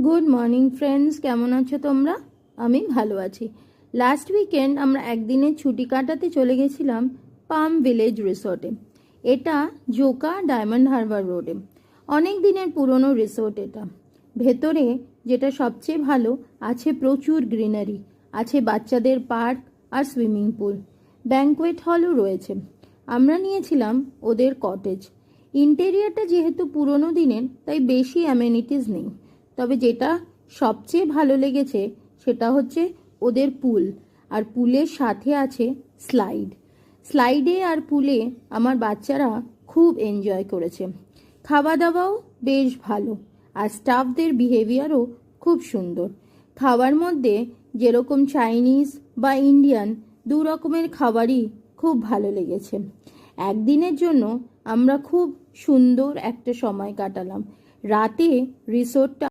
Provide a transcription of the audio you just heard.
Good morning friends, কেমন আছো তোমরা? আমি ভালো আছি। লাস্ট উইকেন্ড আমরা একদিনের ছুটি কাটাতে চলে গেছিলাম পাম ভিলেজ রিসোর্টে। এটা জোকা ডায়মন্ড হারবার রোডে। অনেক দিনের পুরনো রিসোর্ট এটা। ভেতরে যেটা সবচেয়ে ভালো, আছে প্রচুর গ্রিনারি, আছে বাচ্চাদের পার্ক আর সুইমিং পুল, ব্যাঙ্কোয়েট হলও রয়েছে। আমরা নিয়েছিলাম ওদের কটেজ। ইন্টেরিয়ারটা যেহেতু পুরনো দিনের, তাই বেশি অ্যামেনিটিস নেই। তবে যেটা সবচেয়ে ভালো লেগেছে সেটা হচ্ছে ওদের পুল, আর পুলের সাথে আছে স্লাইড। স্লাইডে আর পুলে আমার বাচ্চারা খুব এনজয় করেছে। খাওয়া দাওয়াও বেশ ভালো, আর স্টাফদের বিহেভিয়ারও খুব সুন্দর। খাওয়ার মধ্যে যেরকম চাইনিজ বা ইন্ডিয়ান, দু রকমের খাবারই খুব ভালো লেগেছে। একদিনের জন্য আমরা খুব সুন্দর একটা সময় কাটালাম। রাতে রিসোর্টটা